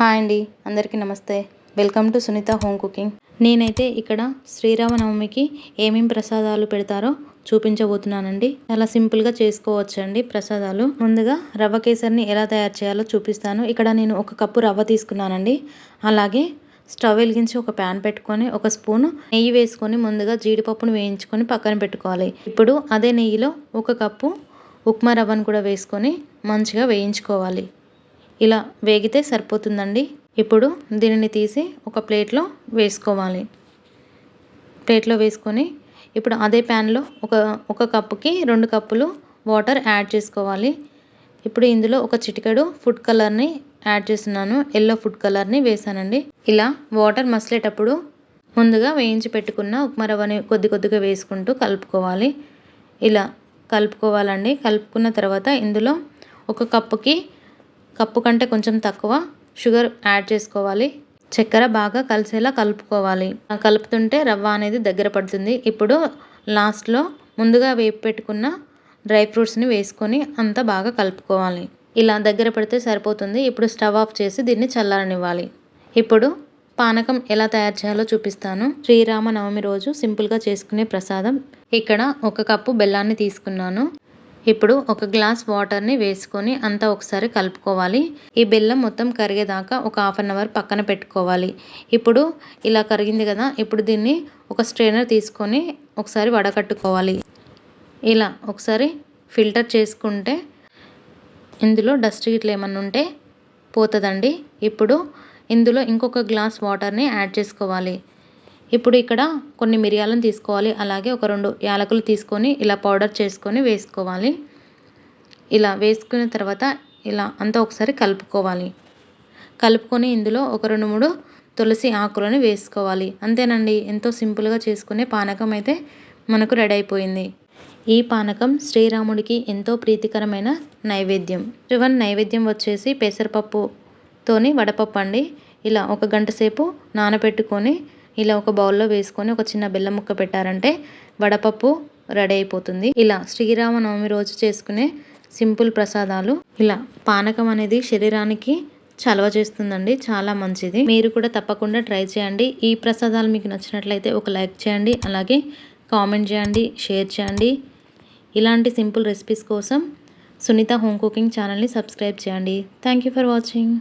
Hi అండి, అందరికీ నమస్తే. Welcome to Sunitha home cooking. నేనైతే ఇక్కడ శ్రీరామనవమికి ఏమేమి ప్రసాదాలు పెడతారో చూపించబోతున్నానండి. చాలా సింపుల్గా చేసుకోవచ్చండి ప్రసాదాలు. ముందుగా రవ్వ కేసరిని ఎలా తయారు చేయాలో చూపిస్తాను. ఇక్కడ నేను 1 కప్పు రవ్వ తీసుకున్నానండి. అలాగే స్టవ్ వెలిగించి ఒక ప్యాన్ పెట్టుకొని 1 స్పూను నెయ్యి వేసుకొని ముందుగా జీడిపప్పును వేయించుకొని పక్కన పెట్టుకోవాలి. ఇప్పుడు అదే నెయ్యిలో 1 కప్పు ఉప్మా రవ్వను కూడా వేసుకొని మంచిగా వేయించుకోవాలి. ఇలా వేగితే సరిపోతుందండి. ఇప్పుడు దీనిని తీసి ఒక ప్లేట్లో వేసుకోవాలి. ప్లేట్లో వేసుకొని ఇప్పుడు అదే ప్యాన్లో ఒక కప్పుకి 2 కప్పులు వాటర్ యాడ్ చేసుకోవాలి. ఇప్పుడు ఇందులో ఒక చిటికెడు ఫుడ్ కలర్ని యాడ్ చేస్తున్నాను. ఎల్లో ఫుడ్ కలర్ని వేసానండి. ఇలా వాటర్ మసిలేటప్పుడు ముందుగా వేయించి పెట్టుకున్న ఉప్మా రవ్వని కొద్దిగా వేసుకుంటూ కలుపుకోవాలి. ఇలా కలుపుకోవాలండి. కలుపుకున్న తర్వాత ఇందులో 1 కప్పు కంటే కొంచెం తక్కువ షుగర్ యాడ్ చేసుకోవాలి. చక్కెర బాగా కలిసేలా కలుపుకోవాలి. కలుపుతుంటే రవ్వ అనేది దగ్గర పడుతుంది. ఇప్పుడు లాస్ట్లో ముందుగా వేపి పెట్టుకున్న డ్రై ఫ్రూట్స్ని వేసుకొని అంతా బాగా కలుపుకోవాలి. ఇలా దగ్గర పడితే సరిపోతుంది. ఇప్పుడు స్టవ్ ఆఫ్ చేసి దీన్ని చల్లారనివ్వాలి. ఇప్పుడు పానకం ఎలా తయారు చేయాలో చూపిస్తాను. శ్రీరామనవమి రోజు సింపుల్గా చేసుకునే ప్రసాదం. ఇక్కడ 1 కప్పు బెల్లాన్ని తీసుకున్నాను. ఇప్పుడు 1 గ్లాస్ వాటర్ని వేసుకొని అంతా ఒకసారి కలుపుకోవాలి. ఈ బెల్లం మొత్తం కరిగేదాకా ఒక హాఫ్ అన్ అవర్ పక్కన పెట్టుకోవాలి. ఇప్పుడు ఇలా కరిగింది కదా, ఇప్పుడు దీన్ని ఒక స్ట్రైనర్ తీసుకొని ఒకసారి వడకట్టుకోవాలి. ఇలా ఒకసారి ఫిల్టర్ చేసుకుంటే ఇందులో డస్ట్ గిట్ల ఏమన్నా ఉంటే పోతుందండి. ఇప్పుడు ఇందులో ఇంకొక గ్లాస్ వాటర్ని యాడ్ చేసుకోవాలి. ఇప్పుడు ఇక్కడ కొన్ని మిరియాలను తీసుకోవాలి. అలాగే ఒక 2 యాలకులు తీసుకొని ఇలా పౌడర్ చేసుకొని వేసుకోవాలి. ఇలా వేసుకున్న తర్వాత ఇలా అంతా ఒకసారి కలుపుకోవాలి. కలుపుకొని ఇందులో ఒక 2-3 తులసి ఆకులను వేసుకోవాలి. అంతేనండి, ఎంతో సింపుల్గా చేసుకునే పానకం అయితే మనకు రెడీ అయిపోయింది. ఈ పానకం శ్రీరాముడికి ఎంతో ప్రీతికరమైన నైవేద్యం. నైవేద్యం వచ్చేసి పెసరపప్పుతోని వడపప్పు అండి. ఇలా 1 గంట సేపు నానబెట్టుకొని ఇలా ఒక బౌల్లో వేసుకొని ఒక చిన్న బెల్లం ముక్క పెట్టారంటే వడపప్పు రెడీ అయిపోతుంది. ఇలా శ్రీరామనవమి రోజు చేసుకునే సింపుల్ ప్రసాదాలు. ఇలా పానకం అనేది శరీరానికి చలవ చేస్తుందండి, చాలా మంచిది. మీరు కూడా తప్పకుండా ట్రై చేయండి. ఈ ప్రసాదాలు మీకు నచ్చినట్లయితే ఒక లైక్ చేయండి. అలాగే కామెంట్ చేయండి, షేర్ చేయండి. ఇలాంటి సింపుల్ రెసిపీస్ కోసం సునీత హోమ్ కుకింగ్ ఛానల్ని సబ్స్క్రైబ్ చేయండి. Thank you for watching.